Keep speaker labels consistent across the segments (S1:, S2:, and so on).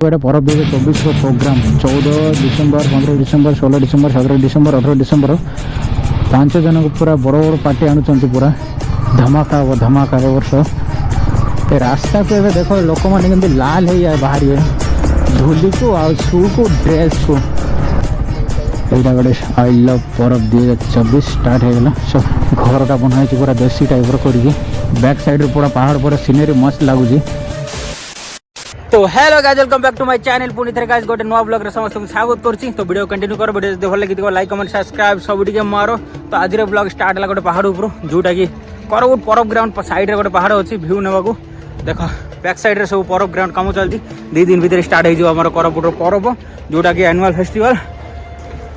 S1: गोटे परब 2024 programme 14 December 15 December 16 December 17 December 18 December 5 जन को पूरा बड़ बड़ पार्टी आणुंट पूरा धमाका वो धमाका ए वर्ष रास्ता को एवं देख लोक मैंने लाल है बाहर धूली को आ शू को ड्रेस को यहाँ गोटे आई लव परब 2024 स्टार्ट होगा सब घरटा बनाई पूरा देसी टाइप करके बैक साइड पूरा पहाड़ पूरा सीनरी मस्त लगुच।
S2: तो hello guys welcome back to my channel पुणी थे गाइस गोटे नुआ ब्लॉग रे समस्त स्वागत करछि। तो वीडियो कंटिन्यू करो, वीडियो जदि भल लगी लाइक कमेंट सब्सक्राइब सब टिके मारो। तो आज रे ब्लॉग स्टार्ट है गोटे पहाड़ ऊपर जोटा कि करबुट परब ग्राउंड साइड रे गोटे पहाड़ अछि व्यू नेबा को देखो बैक साइड रे सब परब ग्राउंड काम चलती 2 दिन भीतर स्टार्ट हो हमर करबुट परब जोटा कि एनुअल फेस्टिवल।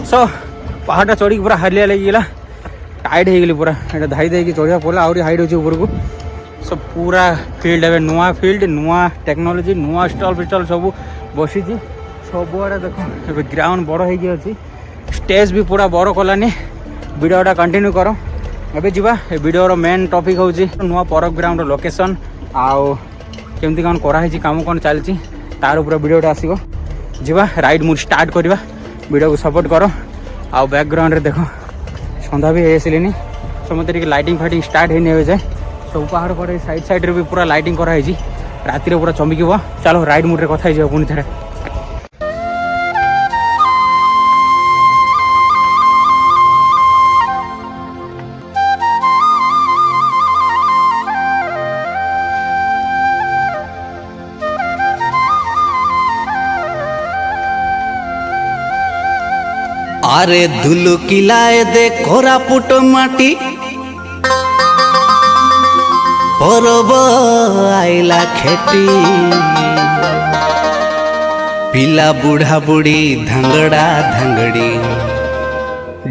S2: सो पहाड़ा चढ़ी पूरा हालिया लगी गला टाइट हो गली पूरा एटा धाई दे कि चढ़िया पड़ा आउरी हाइट होछि ऊपर को सब पूरा फील्ड है नुआ फील्ड नुआ टेक्नोलोजी नुआ स्टॉल फिस्टल सब बसी सब आड़े देख ग्राउंड बड़ हो स्टेज भी पूरा बड़ कलानी। वीडियोटा कंटिन्यू करो एबे जीवा वीडियो मेन टॉपिक होची नुआ परब ग्राउंड लोकेशन आउ केमती कौन कराई काम कौन चलती तार ऊपर वीडियोटा आसो जीवा राइड मूड स्टार्ट करवा वीडियो को सपोर्ट करो। आउ बैकग्राउंड रे देखो सन्धा भी हो समस्त लाइटिंग फाइटिंग स्टार्ट हो जाए सब पहाड़ पर साइड साइड रे भी पूरा लाइटिंग कराई राति रे पूरा चमकिब। चलो राइड मूड रे कथा हो पुणी थे
S3: आरे धुलु किलाए दे कोरापुट माटी परब आइला खेती पिला बुढ़ा बुढ़ी धांगड़ा धांगड़ी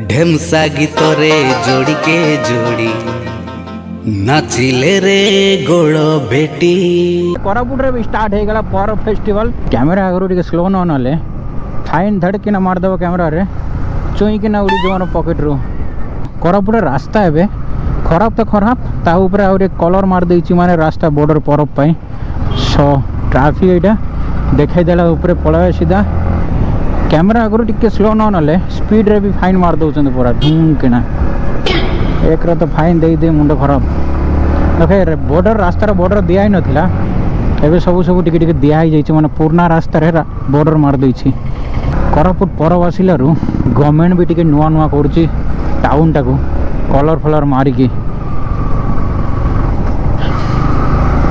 S3: ढेमसा गीत रे जोड़ी के जोड़ी नाचिले रे गोड़ बेटी।
S1: कोरापुट रे भी स्टार्ट हो गला परब फेस्टिवल। कैमरा आगरू टिके स्लो न नले फाइन धड़किना मारदेव कैमरा रे चुईकिना उड़ी जवान पॉकेट रू। कोरापुट रास्ता एबे खराब तो खराब ता ऊपर आउरे कलर मार देछि माने रास्ता बॉर्डर परब पई सो ट्रैफिक एटा देखाई देला ऊपर पळावे सीधा कैमरा आगरू टिके स्लो न नले स्पीड रे भी फाइन मार दउछन पूरा धूम किना एक रा तो फाइन दे दे मुंड खराब देखे बॉर्डर रास्ता रा बॉर्डर दिया ही नथिला एबे सब सब टिके टिके दिया ही जाइछि माने पूर्णा रास्ता रे बॉर्डर मार देछि। कोरापुट परब आसिलारू गवर्नमेंट भी टिके नुआ नुआ करछि टाउन टाको कलर फलर मारिकी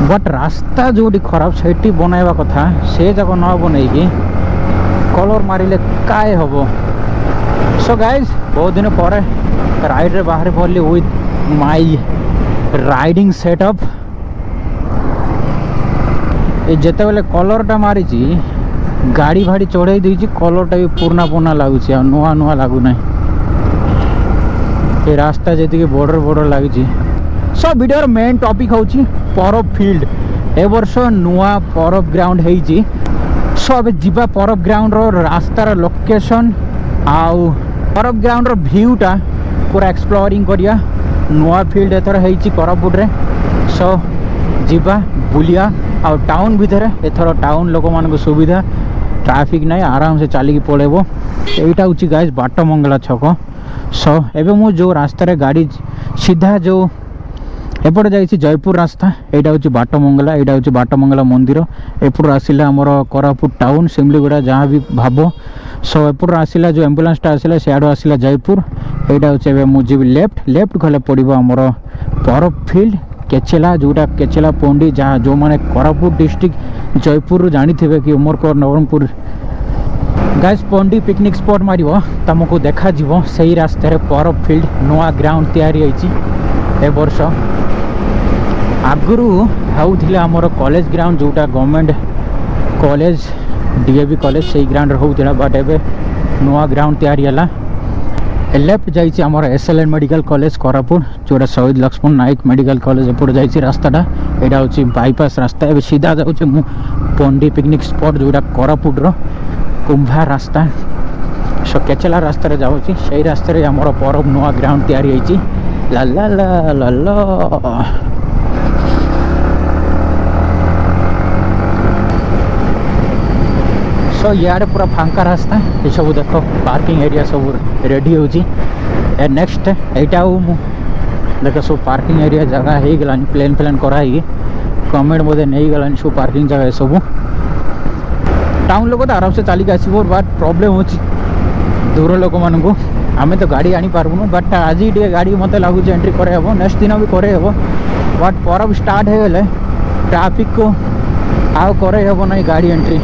S1: बट रास्ता जो खराब से बनवा कथा से जाक न बनईकी कलर मारिले काय हबो। सो गाइज बहुत दिन पर राइड रे बाहर पड़ली विथ माय राइडिंग सेटअप जिते बेले कलरटा मारी गाड़ी भाड़ी चढ़ाई देछि कलरटा भी पुराना पुराना लगुच नुआ नुआ लगुना ये रास्ता जी बॉर्डर बॉर्डर लगी। सब वीडियो मेन टॉपिक होची परब फील्ड ए वर्ष नुआ परब ग्राउंड होईची। सो अब जीवा परब ग्राउंड रो रास्तार लोकेशन आउ परब ग्राउंड रो व्यूटा पूरा एक्सप्लोरिंग करिया नुआ फील्ड एथर होईची कोरापुट रे। सो जीवा बुलिया आउ टाउन भीतर एथर टाउन लोक मान सुविधा ट्रैफिक नहीं आराम से चलिकी पड़ेबो। एटा होची गाइस बाटमंगला छक। सो एबे मु जो रास्ता रे गाड़ी सीधा जो एपटे जाइछि जयपुर रास्ता एटा होछि बाटमंगला एटा होछि बाटमंगला मंदिर एपुर आसिला हमर कोरापुट टाउन सिमलीगुड़ा जहाँ भी भाबो। सो एपुर आसिला जो एम्बुलेंसटा आसिला सियाडो आसिला जयपुर एटा होछि एबे मु जीवि लेफ्ट लेफ्ट गले पड़िबो हमर परब फील्ड केचेला जोटा केचेला पोंडी जहाँ जो माने कोरापुट डिस्ट्रिक्ट जयपुर जानी थिबे कि उमरकोट नवरंगपुर गाइस पोंडी पिकनिक स्पॉट मारिबो तुमको देखा जीवो सही रास्ते रे परब फील्ड नुआ ग्राउंड तैयारी होईची ए वर्ष। आगुरु होउथिले हमर कॉलेज ग्राउंड जोटा गवर्नमेंट कॉलेज डीएवी कॉलेज सही ग्राउंड होउथिला बट एबे नुआ ग्राउंड तैयारी हला। लेफ्ट जाइछि हमर एसएलएन मेडिकल कॉलेज कोरापुट जोटा शहीद लक्ष्मण नायक मेडिकल कॉलेज एपटे जाइछि रास्ताटा एटा होछि बाईपास रास्ता एबे सीधा जाउछि मु पोंडी पिकनिक स्पॉट जोटा कोरापुट रो कुंभा रास्ता। सो केचला रास्ता रे जाउछि सही रास्ता रे हमर परब नुआ ग्राउंड तैयारी होईछि ला ला ला ला ला। सो यार पूरा फांका रास्ता ये सब देख पार्किंग एरिया सब रेडी हो नेक्स्ट एटा देख सब पार्किंग एरिया जगह हो गलानी प्लेन प्लेन कराई गवर्नमेंट बोधे नहीं गलानी सब पार्किंग जगह सब टाउन लोक तो आराम से चलिक आसो बट प्रोब्लेम हो दूर लोक मानू आमे तो गाड़ी आनी पारबुनु बट आज टे गाड़ी मत लगुच एंट्री करे हेबो नेक्स्ट दिन भी करे हेबो बट परब स्टार्ट हो गले ट्रैफिक को आउ करे हेबो नहीं गाड़ी एंट्री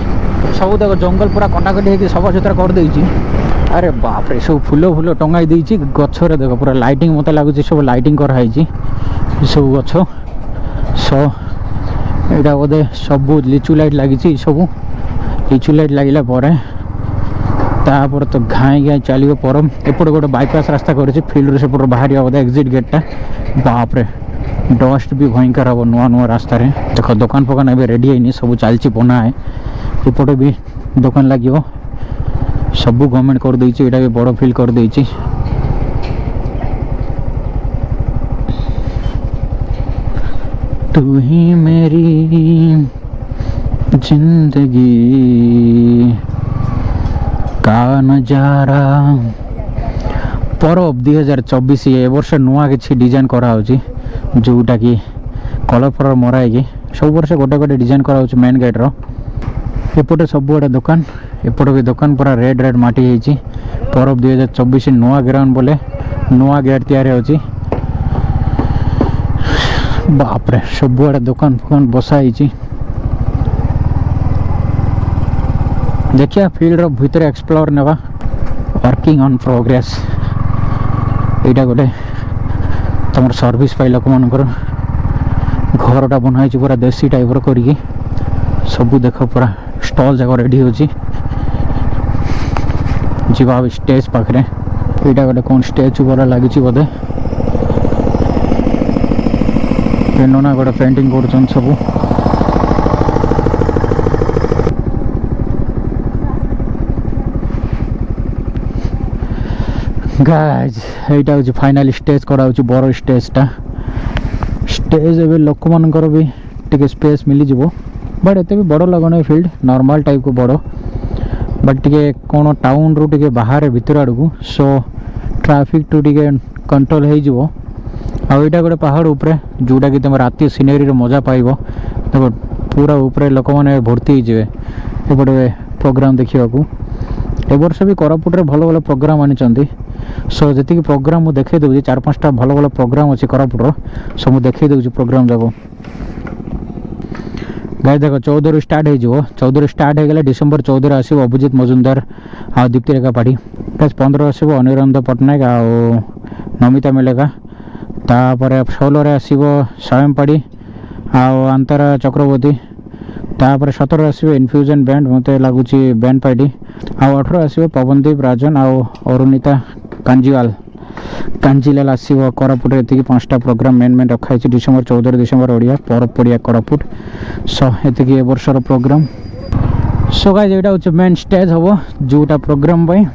S1: सब देख जंगल पूरा कटाकटी होगी सफा सुतरा कर देछि अरे बाप रे सब फूल फूल टंगाई देछि गछरे देख पूरा लाइटिंग मत लगुच सब लाइटिंग कराई सब गछ सो एटा बोधे सब लिचु लाइट लगी सब लिचु लाइट लगिला तापर तो घाई घाई चलो परम एपटे गोटे बाईपास रास्ता कर फिल्ड से बाहर बोधे एक्जिट गेटा बाप रे डस्ट भी भयंकर हम नुआ नुआ रास्तार देख दुकान फकान ए रेडी है सब चलती बना है एपटे भी दुकान लगे सब गवर्नमेंट कर देछि एटा भी बड़ फील्ड कर देछि तू ही मेरी जिंदगी का नजारा परब 2024 ए वर्ष नुआ कि डिजाइन कराऊँ जोटा कि कलर फलर मराई सब वर्ष गोटे गोटे डिजाइन कराऊँ मेन गेट एपटे सब गुड़ा दुकान एपटे भी दुकान पूरा रेड रेड माटी होती परब 2024 नुआ ग्राउंड बोले नुआ गेट तैयारी होची बाप रे सब गुड़ा दुकान फुकान बसाई देखिए फील्ड भितर एक्सप्लोर नेवा वर्किंग ऑन प्रोग्रेस यहाँ गोटे तुम सर्विस पाई लोक मानकर घरटा बनाई पूरा देसी टाइप करी सब देख पूरा स्टॉल जगह रेडी होची जीवा स्टेज पाखे यहाँ गोटे कौन स्टेचू वाला लगी बोधे पेनोना गोटे पेंटिंग कर सब गाइज यहाँ हूँ फाइनाल स्टेज कराऊँ बड़ स्टेजटा स्टेज ए लोक मानकर भी टे स्पेस मिल जाव बट एत भी बड़ लगन फील्ड नॉर्मल टाइप को बड़ बट टे कौन टाउन रु टे बाहर भीतर आड़क सो ट्रैफिक टू टे कंट्रोल हो आईटा गोटे पहाड़ उपरे जोटा कि तुम राति सीनेरी मजा पाइब देखो पूरा उपरे लोक मैंने भर्ती हो एपटे प्रोग्राम देखा ए वर्ष भी कोरापुट भल भल प्रोग्राम आनी सो जी प्रोग्राम मुझे देखे दूसरी 4-5टा भल भल प्रोग्राम अच्छी कोरापुटर सो मुझे देखे दूसरी प्रोग्राम जब गाय देख 14 स्टार्ट हो 14 स्टार्ट हो गले डिसेम्बर 14 आसो अभिजीत मजुमदार आ दीप्ति रेखा पाढ़ी प्लस 15 आसो अनिरुद्ध पट्टनायक आ नमिता मेलेका तापर 16 आसो सायम पाढ़ी आंतरा चक्रवर्ती तापर 17 आसो इनफ्यूजन बैंड मत लगुच बैंड पार्टी आ 18 आसो पवनदीप राजन अरुणिता कांजिलाल आसो कोरापुट ये 5टा प्रोग्राम मेन मेन रखाई डिसेम्बर 14 डिसेम्बर ओडिया परब पड़िया कोरापुट सो ये वर्षर प्रोग्राम सो गाइस यहाँ हूँ मेन स्टेज हम जोटा प्रोग्राम पाई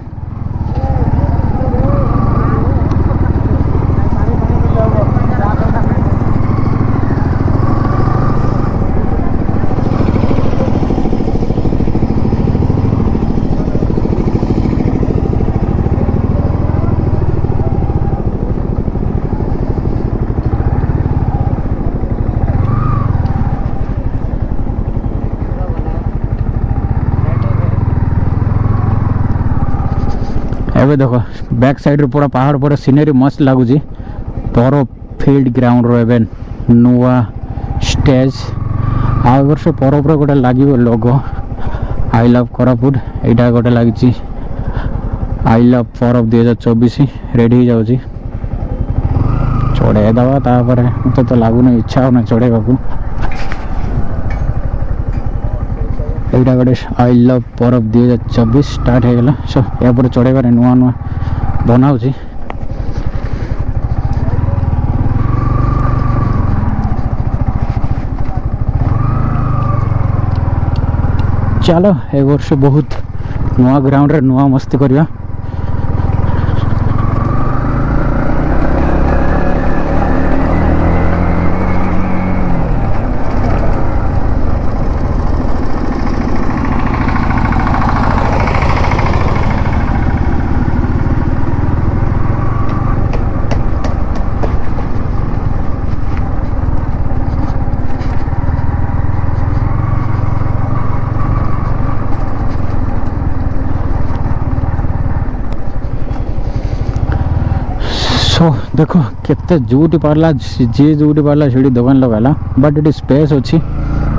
S1: एवं देख बैक साइड पूरा पहाड़ पूरा सीनेरी मस्त लगुच पर फील्ड ग्राउंड रे नुआ स्टेज आ वर्ष परब गोटे लगे लोगो आई लव कोरापुट यहाँ गोटे लगी आई लव परब 2024 रेडी हो जाऊँगी चढ़े दवा तापर मत तो लगुन इच्छा होना चढ़ेबा यहाँ गोटे आई लव परब 2024 स्टार्ट हो गला सो या चढ़ेबार नुआ नुआ बनाऊँ चलो ए वर्ष बहुत नुआ ग्राउंड रे नुआ मस्ती करवा देख केते जोटी पार्ला जी जोटी पार्ला से दुकान लगाला बट ये स्पेस अच्छी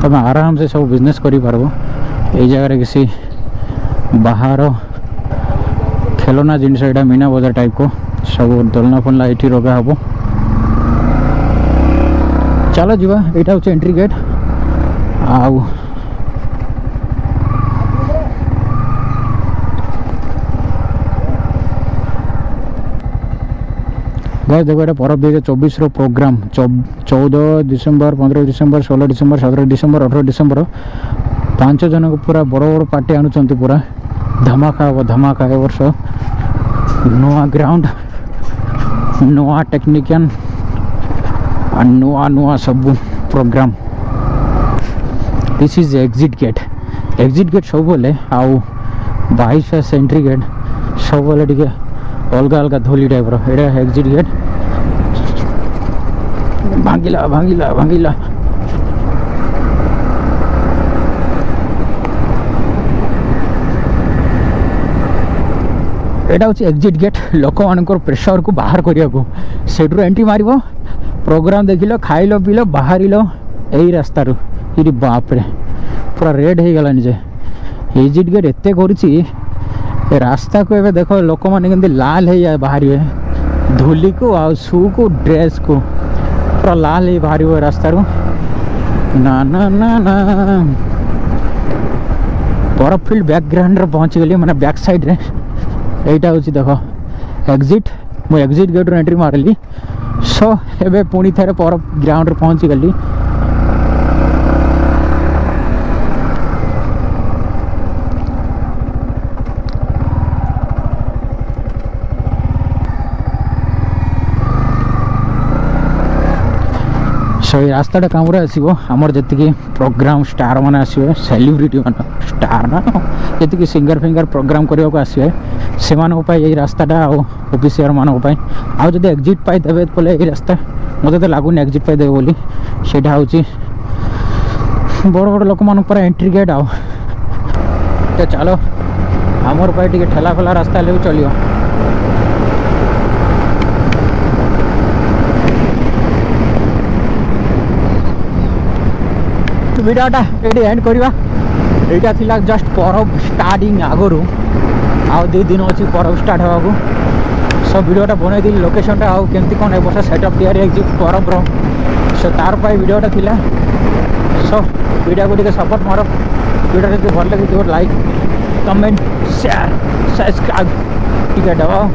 S1: तुम आराम से सब बिजनेस करि पारबो। ए जगह किसी बाहर खेलना जिनस यहाँ मीना बजार टाइप को सब दोलना फोलना ये लगा हम। चलो जीवा यहाँ हूँ एंट्री गेट आउ गाइस देखो ये परब 2024 programme 14 December 15 December 16 December 17 December 18 December 5 जन को पूरा बड़ बड़ पार्टी आणुचंती पूरा धमाका हम धमाका ए वर्ष नुआ ग्राउंड नुआ टेक्निशियन और नुआ नुआ सब programme. This is exit gate सब बोले आउ 22 एंट्री गेट सब बोले टिके अलग अलग धोली टाइप रो एग्जिट गेट भांगिला भांगिला भांगिला एटा हूँ एग्जिट गेट लोक मान प्रेशर को बाहर करने को सेठू एंट्री मार प्रोग्राम देखिल खाइल पील बाहर यही रास्तार ये बापरे पूरा रेड हो गलानी जे एग्जिट गेट एत कर रास्ता को एवं देख लोक मैंने लाल है बाहर धूली को आ शू को ड्रेस को पूरा लाल है बाहर रास्तार ना ना ना ना बरफ फील्ड बैकग्राउंड पहुँची गली मैंने बैक साइड रे यहाँ हूँ देख एग्जिट मुझे एग्जिट गेट रू एंट्री मारली सो एबे पुणी थे पर ग्राउंड रे पहुँची गली। सो ये रास्ताटा काम आसो आमर जी प्रोग्राम स्टार मैंने आसवे सेलिब्रिटी मान स्टार ना जी सिंगर फिंगर प्रोग्राम करने को आसवे से यही रास्ताटा ऑफिसियर मानक आदि एग्जिट पाइबे बोले ये रास्ता मत तो लगुन एग्जिट पाइबे बोली से बड़ बड़ लोक मान एंट्री गेट आओ तो चलो आमर टे ठेला फेला रास्ता ले चलो। वीडियोटा ये एंड करवा यहाँ थी जस्ट परब स्टार्टिंग आगु आउ 2 दिन अच्छी परब स्टार्ट होगा सब वीडियोटा बनई लोकेशनटा आउ केमती कौन वर्ष सेटअप तैयारी परब सो तार वीडियोटा थिला सो वीडियो को सपोर्ट मार वीडियो जो भल लगे लाइक कमेंट शेयर सब्सक्राइब टिके दबाओ।